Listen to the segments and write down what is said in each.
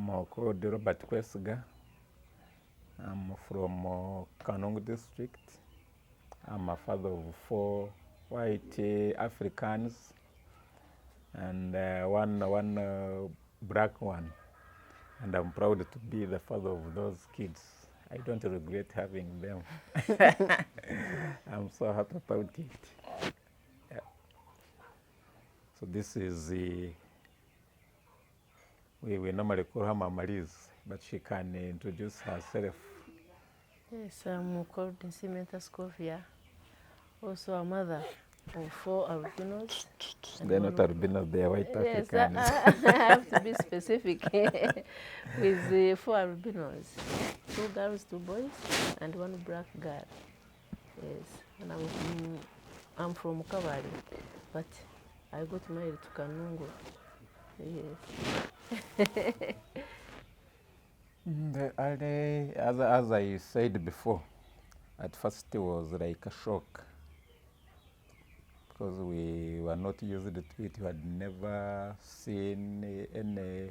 I'm called Robert Kwesiga. I'm from Kanungu district. I'm a father of 4 white Africans and one black one. And I'm proud to be the father of those kids. I don't regret having them. I'm so happy about it. Yeah. So this is we normally call her Mama Liz, but she can introduce herself. Yes, I'm called Scovia. Also a mother of 4 albinos. They're not albinos, they're white Africans. Yes, I have to be specific with 4 albinos. 2 girls, 2 boys, and 1 black girl. Yes, and I'm from Kavari, but I got married to Kanungu. Yes. As I said before, at first it was like a shock because we were not used to it. We had never seen any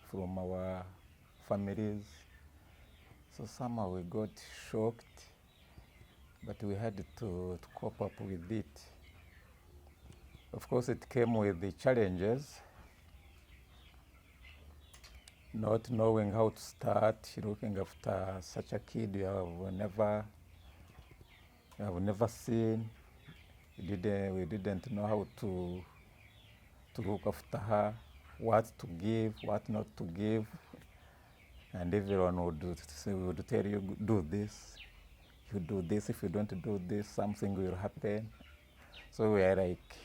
from our families. So somehow we got shocked, but we had to cope up with it. Of course, it came with the challenges. Not knowing how to start looking after such a kid you have never seen. We didn't know how to look after her, what to give, what not to give, and everyone would tell you, do this. You do this. If you don't do this, something will happen. So we are like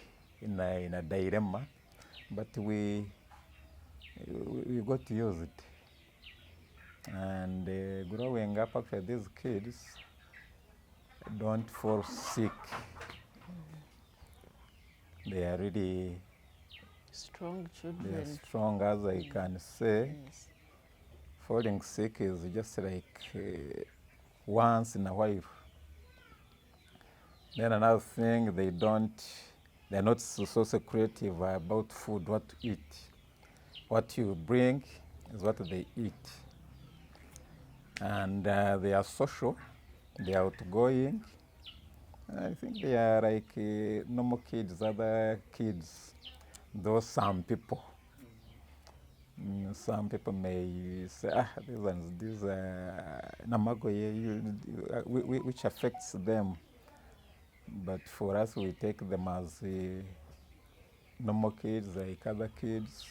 in a dilemma, but we got used. And growing up, actually, these kids don't fall sick. They are really Strong children. They are strong, as I can say. Yes. Falling sick is just like once in a while. Then another thing, they're not so secretive about food, what to eat. What you bring is what they eat. And they are social, they are outgoing. I think they are like normal kids, other kids, though some people may say, these namagoye, which affects them. But for us, we take them as normal kids, like other kids.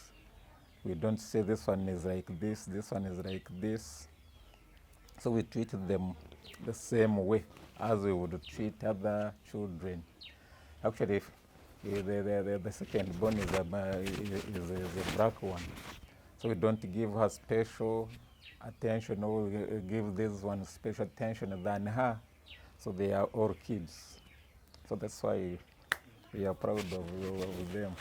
We don't say this one is like this one is like this. So we treat them the same way as we would treat other children. Actually, the second born is a black one. So we don't give her special attention, or we give this one special attention than her. So they are all kids. So that's why we are proud of them.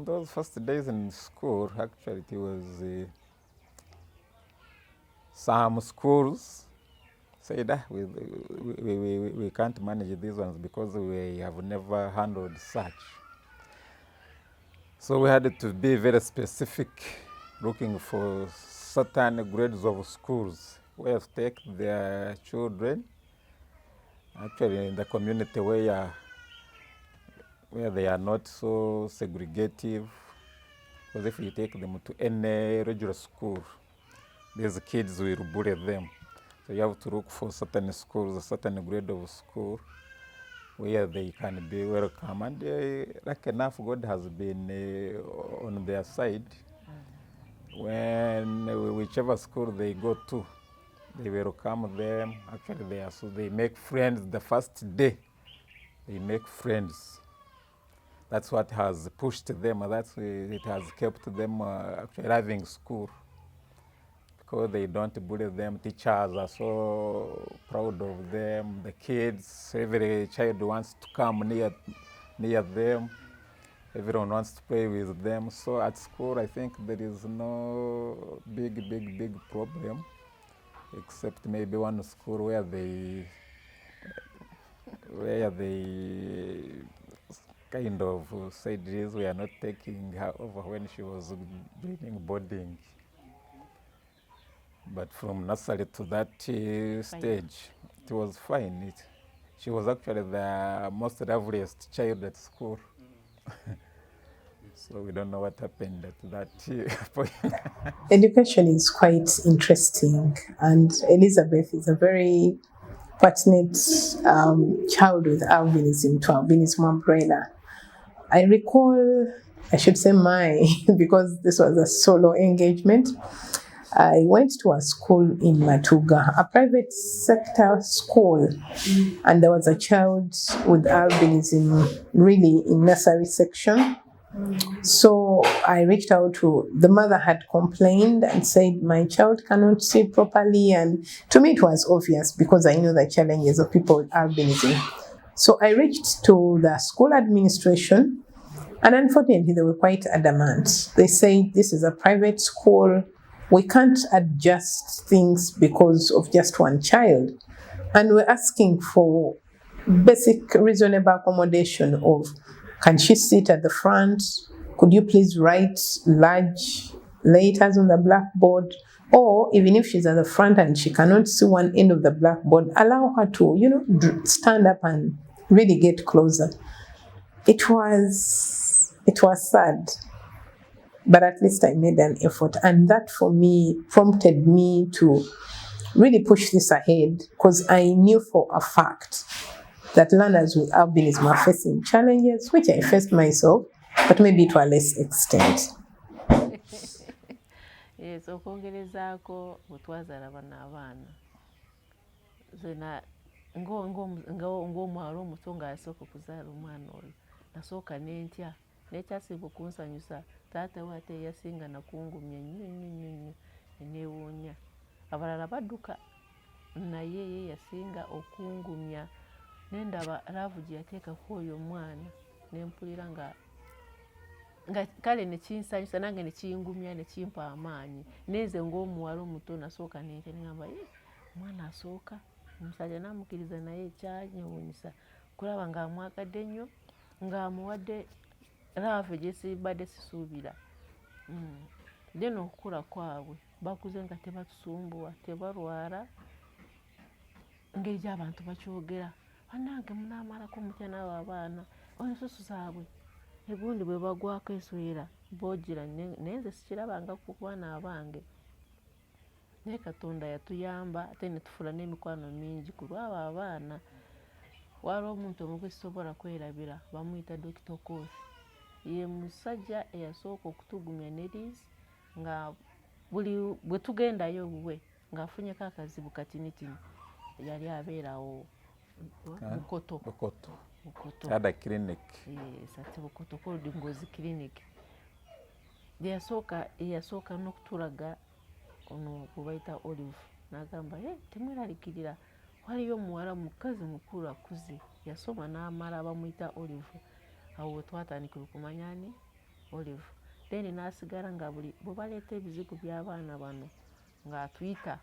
Those first days in school, actually, it was some schools said we can't manage these ones because we have never handled such. So we had to be very specific, looking for certain grades of schools where to take their children, actually in the community where they are not so segregative. Because if you take them to any regular school, these kids will bully them. So you have to look for certain schools, a certain grade of school where they can be welcome. And lucky enough, God has been on their side. When whichever school they go to, they welcome them. Actually, they make friends the first day. They make friends. That's what has pushed them. It has kept them actually loving school. Because they don't bully them. Teachers are so proud of them. The kids, every child wants to come near them. Everyone wants to play with them. So at school, I think there is no big problem, except maybe one school where they kind of said this, we are not taking her over when she was doing boarding. But from nursery to that stage, it was fine. She was actually the most loveliest child at school. So we don't know what happened at that point. Education is quite interesting, and Elizabeth is a very passionate child with albinism to Albinism Umbrella. I recall, I should say because this was a solo engagement. I went to a school in Matuga, a private sector school, and there was a child with albinism really in nursery section. So I reached out to the mother, had complained and said, my child cannot see properly. And to me, it was obvious because I knew the challenges of people with albinism. So I reached to the school administration, and unfortunately, they were quite adamant. They said, this is a private school. We can't adjust things because of just one child. And we're asking for basic reasonable accommodation of, can she sit at the front? Could you please write large letters on the blackboard? Or even if she's at the front and she cannot see one end of the blackboard, allow her to, stand up and really get closer. It was sad, but at least I made an effort. And that for me prompted me to really push this ahead, because I knew for a fact that learners with albinism are facing challenges, which I faced myself, but maybe to a less extent. Yes, okwongerezaako bwe twazaala bano abaana zena ng'omwala omuto ng'asooka okuzaala omwana oyo nasooka n'entya n'ekyasinga okunsanyusa taata we ate yasinga nakungumya nnyo eneewuunya. Abalala badduka naye ye yasinga okungumya, nendaba laavu gye yateekako oyo omwana nempulira nga kale nekinsanyusa nange nekingumya nekimpa amaanyi. Neze ng'omuwala omuto nasooka nentya neŋŋamba omwana asooka omusajja namukkiriza, naye ekyanyewuunyisa kulaba ng'amwagadde nnyo, ng'amuwadde laavu gyesibadde sisuubira. Then okukula kwabwe bakuze nga tebatusumbuwa, tebalwala. Engeri gy'abantu bakyogera, bannange munaamalako mutya naawe abaana ensusu zaabwe egundi bwe bagwako enswera boogira. Naye nze sikirabangako ku baana abange, naye Katonda yatuyamba ate ne tufuula n'emikwano mingi ku lwabo abaana. Waliwo omuntu omu gwe sisobola kwerabira, bamuyita Dr. Kofi. Ye musajja eyasooka okutugumya ne Liz, nga buli bwe tugendayo bwe ng'afunyeko akazibu katinitini yali abeerawo Bukoto. Ada clinic. Yes, ati Bukoto Cold Ngozi Clinic. Yasooka n'okutulaga ono gwe bayita Olive. N'agamba temweralikirira, waliyo omuwala mukazi mukulu akuze yasoma n'amala bamuyita Olive. Awo we twatandikira okumanya ani Olive. Then n'asigala nga buli bwe baleeta ebizigo by'abaana bano ng'atuyita,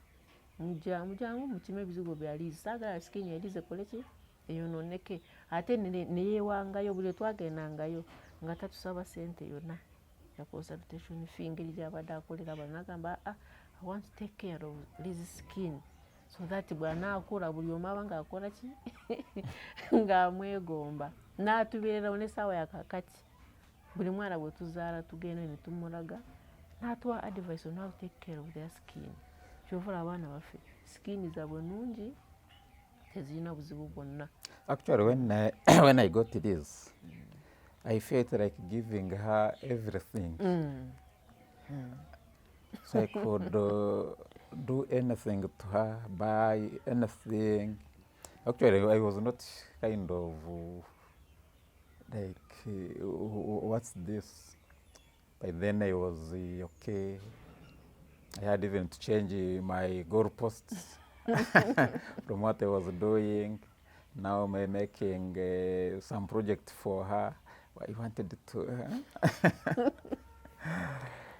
mujangu mukime ebizigo bya Liz. Saagala sikini ya Liz ekoleki eyonooneke. Ate ne yeewangayo buli twagendangayo nga tatusaba ssente yonna ya consultation fee, engeri gy'abadde akolera bano. N'agamba I want to take care of Liz's skin so that bw'anaakula buli omu aba ng'akola ki ng'amwegomba. N'atubeererawo n'essaawa yakakati buli mwana bwe tuzaala tugenda ne tumulaga, n'atuwa advice on how to take care of their skin. Kyova abaana baffe skin zaabwe nnungi, tezirina buzibu bwonna. Actually, when I got this, I felt like giving her everything. So I could do anything to her, buy anything. Actually, I was not kind of like, what's this? By then I was okay. I had even to change my goalposts from what I was doing. Now I'm making some project for her. I wanted to.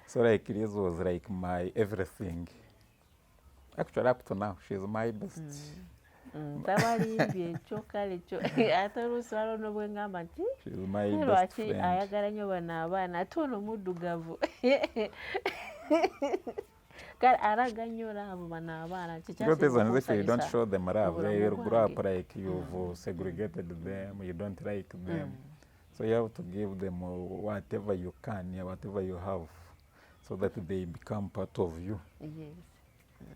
So like this was like my everything. Actually, up to now, she's my best. Tabalimbye ekyo kale ekyo ate oluusi walona bwengamba nti She's my best lwaki friend. ayagala nnyo bano abaana ate ono muddugavu kale alaga nnyo abo bano abaana Because these ones, if you don't kikyasinga show them love, they obulamu will grow up bwange. like you've segregated them, you don't like them. So you have to give them whatever you can, yeah, whatever you have, so that they become part of you. Yes.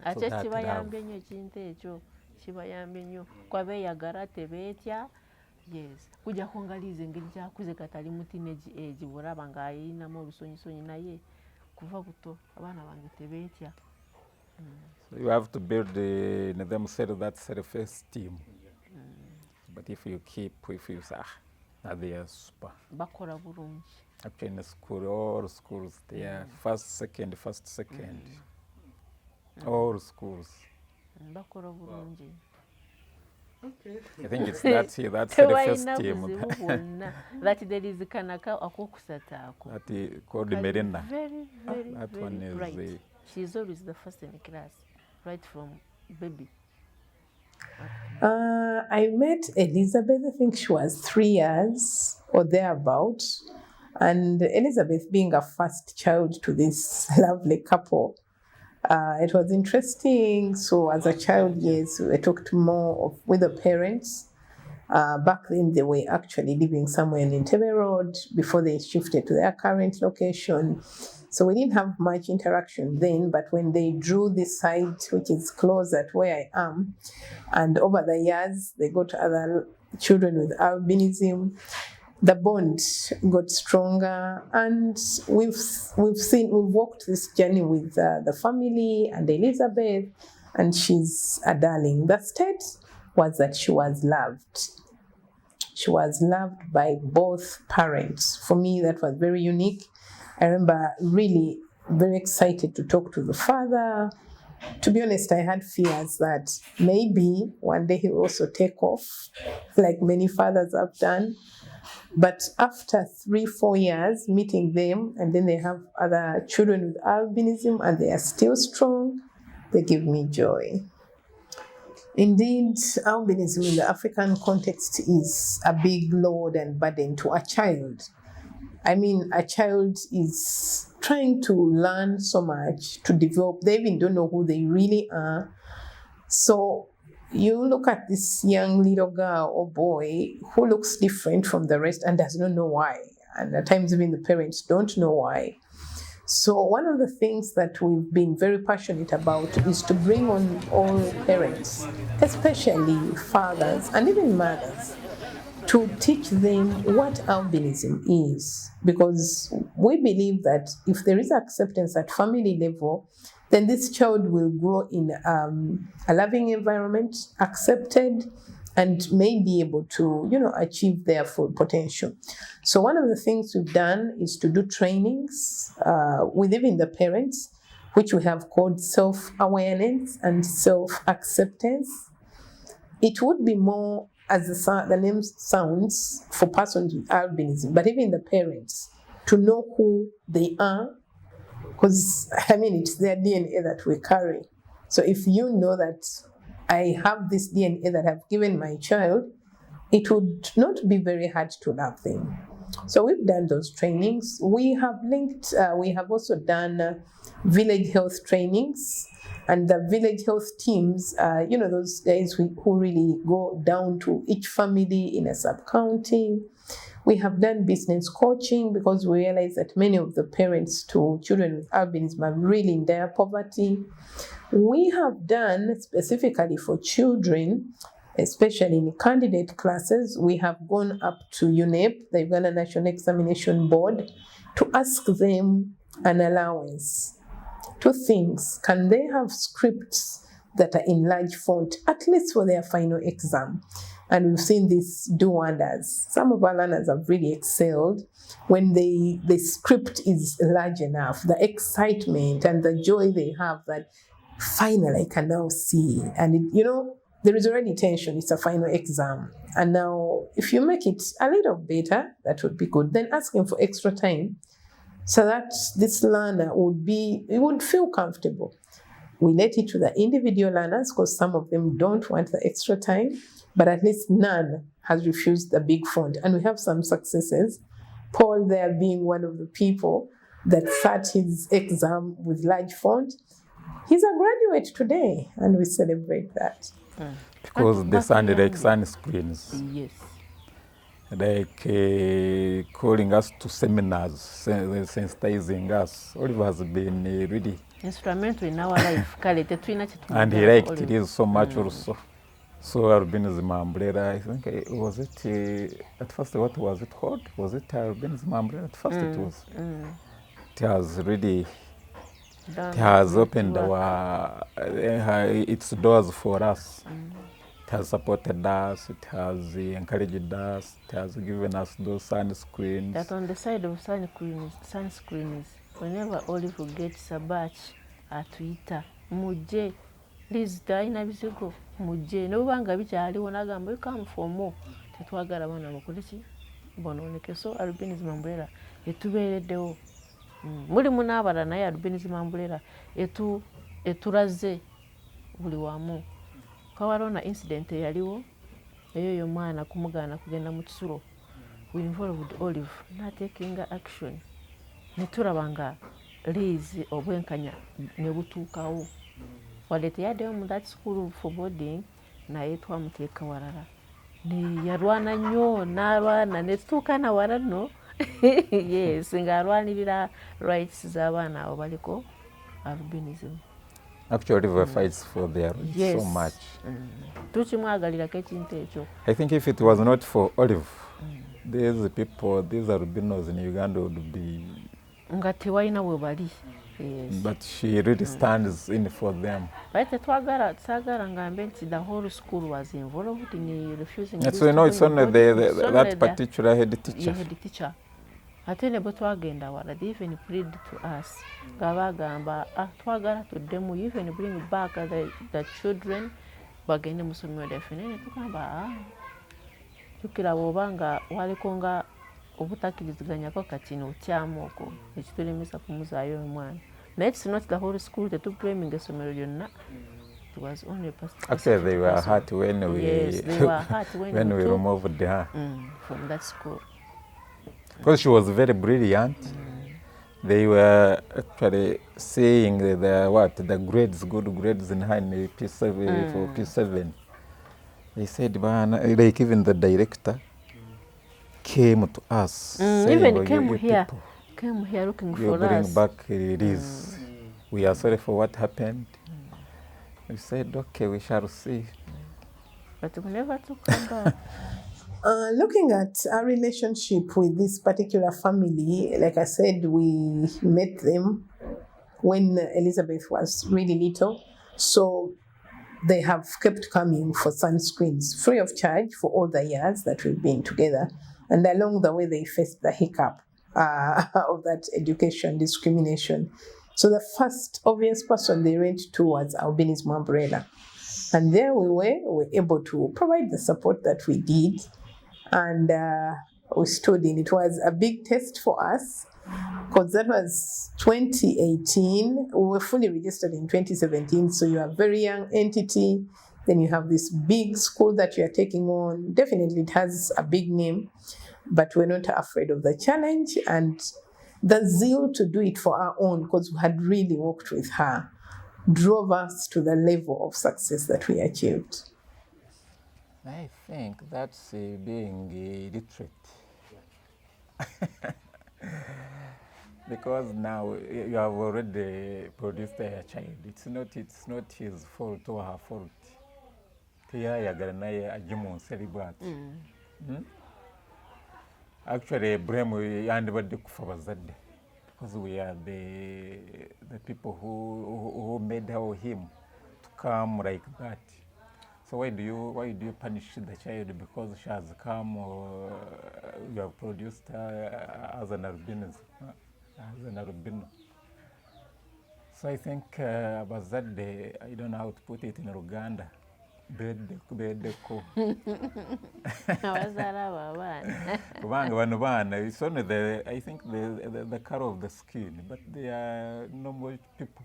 Ate that kibayambye nnyo ekintu ekyo kibayambye nnyo kwabeeyagala tebeetya. Yes. Kujjako nga liize engeri gyakuze katali mu teenage age bw'olaba ng'ayinamu olusonyisonyi naye kuva buto abaana bange tebeetya. So you have to build them that self-esteem. But if you say, now they are super. Bakola bulungi. Actually, in school, all schools, they are first, second. All schools. Bakola bulungi. I think it's that Tewalina self-esteem. buzibu bwonna that there is kanaka akokusatu ako. That called Merena. Very, very, That very one is bright. She's always the first in the class, right from baby. I met Elizabeth, I think she was 3 years or thereabout. And Elizabeth being a first child to this lovely couple, it was interesting. So as a child, yes, I talked more with the parents. Back then, they were actually living somewhere in Entebbe Road before they shifted to their current location. So we didn't have much interaction then, but when they drew this site, which is closer to where I am, and over the years, they got other children with albinism, the bond got stronger, and we've walked this journey with the family and Elizabeth, and she's a darling. The state was that she was loved. She was loved by both parents. For me, that was very unique. I remember really very excited to talk to the father. To be honest, I had fears that maybe one day he will also take off, like many fathers have done. But after 3-4 years meeting them, and then they have other children with albinism, and they are still strong, they give me joy. Indeed, albinism in the African context is a big load and burden to a child. I mean, a child is trying to learn so much, to develop. They even don't know who they really are. So you look at this young little girl or boy who looks different from the rest and does not know why. And at times even the parents don't know why. So one of the things that we've been very passionate about is to bring on all parents, especially fathers and even mothers, to teach them what albinism is. Because we believe that if there is acceptance at family level, then this child will grow in a loving environment, accepted, and may be able to, achieve their full potential. So one of the things we've done is to do trainings with even the parents, which we have called self-awareness and self-acceptance. It would be more, as the name sounds, for persons with albinism, but even the parents, to know who they are, because, it's their DNA that we carry. So if you know that I have this DNA that I've given my child, it would not be very hard to love them. So we've done those trainings. We have also done village health trainings, and the village health teams, those guys who really go down to each family in a sub-county. We have done business coaching because we realize that many of the parents to children with albinism are really in dire poverty. We have done specifically for children, especially in candidate classes, we have gone up to UNEP, the Uganda National Examination Board, to ask them an allowance. 2 things. Can they have scripts that are in large font, at least for their final exam? And we've seen this do wonders. Some of our learners have really excelled when the script is large enough, the excitement and the joy they have that finally I can now see. And, there is already tension. It's a final exam. And now if you make it a little better, that would be good. Then asking for extra time so that this learner would feel comfortable. We let it to the individual learners because some of them don't want the extra time, but at least none has refused the big font. And we have some successes. Paul there being one of the people that sat his exam with large font. He's a graduate today, and we celebrate that. Because they sounded like sunscreens. Yes. Like calling us to seminars, sensitizing us. Oliver has been really Instrumental in our life. and he liked it so much also. So Albinism Umbrella, I think, was it, at first what was it called? Was it Albinism Umbrella? At first it was. It has really, it has opened its doors for us. It has supported us, it has encouraged us, it has given us those sunscreens. That on the side of sunscreens, whenever Olive gets a batch at Twitter, muje, please taina bizigo, muje, nobanga bikyaliwo nagamba you come for more. Tetwagala bana bakoleki bononeke. So Albinism Umbrella etubeereddewo. Mulimu n'abalala naye Albinism Umbrella etulaze buli wamu. Kawarona incident yaliwo eyo mwana kumugaana kugenda mu kisulo. We involved Olive not taking action. Netulaba nga liizi obwenkanya ne butuukawo. Wadde teyaddeyo mu that school for boarding naye twamuteeka walala. Yalwana nnyo n'alwana ne tutuuka na wala nno. Yes, ng'alwanirira rights z'abaana abo baliko albinism. Actually, Oliver fights for their rights so much. Tukimwagalirako ekintu ekyo. I think if it was not for Olive, these people, these albinos in Uganda would be... Nga tewalina bwe bali. But she really stands in for them. But twagala ngambe nti the whole school was involved in refusing. So you know, it's only that particular head teacher. Head teacher. Ate ne bwe twagenda wala, they even plead to us. Nga bagamba, twagala tuddemu, you even bring back the children bagende mu ssomero lyaffe. Ne tugamba, tukiraba oba nga waliko nga obutakkiriziganyako kati n'otyamu okwo ekitulemesa kumuzaayo omwana. Naye it's not the whole school tetublaming essomero lyonna. It was only a person. Actually, they were hurt when we, yes, they were hurt when we removed her from that school. Because she was very brilliant. They were actually saying the grades, good grades in high P7 for P7. They said, like even the director came to us. Saying, even came here looking for us. Bring back release. We are sorry for what happened. We said, okay, we shall see. But we never took her back. Looking at our relationship with this particular family, like I said, we met them when Elizabeth was really little. So they have kept coming for sunscreens free of charge for all the years that we've been together. And along the way, they faced the hiccup of that education discrimination. So the first obvious person they went to was Albinism Umbrella. And there we were able to provide the support that we did. And we stood in. It was a big test for us because that was 2018. We were fully registered in 2017. So you're a very young entity. Then you have this big school that you are taking on. Definitely it has a big name, but we're not afraid of the challenge. And the zeal to do it for our own, because we had really worked with her, drove us to the level of success that we achieved. I think that's being literate. Because now you have already produced a child. It's not his fault or her fault. Actually, blame and because we are the people who made her or him to come like that. So why do you punish the child because she has come or you have produced her as an albino? So I think about that day, I don't know how to put it in Uganda. Bedeko. It's only I think the color of the skin, but they are normal people.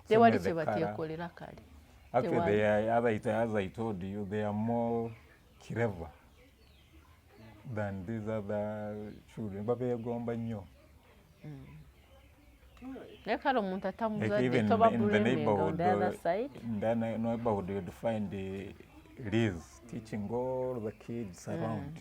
tewali kye batyekolera kale. Actually, they are, as I told you, they are more clever than these other children. Babegomba nnyo. Naye kale omuntu Like atamuzadde even toba in the blaming on neighborhood, the other side. you'd find Liz teaching all the kids around,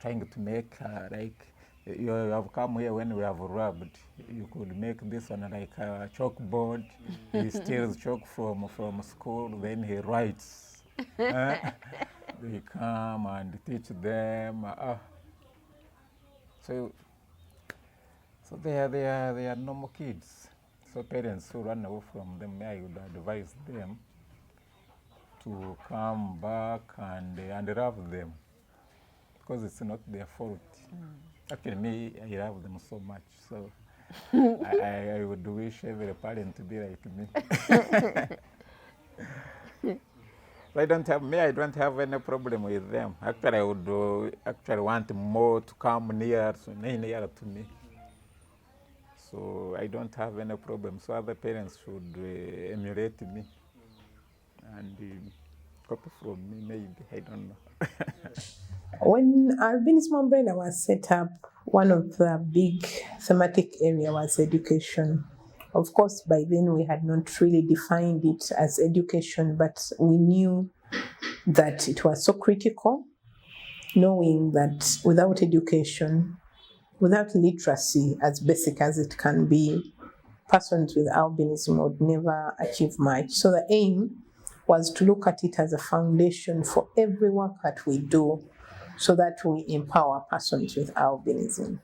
trying to make like you have come here when we have rubbed. You could make this one like a chalkboard. He steals chalk from school, then he writes. They come and teach them. So they are normal kids. So parents who run away from them, I would advise them to come back and love them, because it's not their fault. Actually, me, I love them so much. So I would wish every parent to be like me. So I don't have any problem with them. Actually, I would actually want more to come near to me. So I don't have any problem. So other parents should emulate me and copy from me, maybe. I don't know. When Albinism Umbrella was set up, one of the big thematic area was education. Of course, by then we had not really defined it as education, but we knew that it was so critical, knowing that without education, without literacy, as basic as it can be, persons with albinism would never achieve much. So the aim was to look at it as a foundation for every work that we do, so that we empower persons with albinism.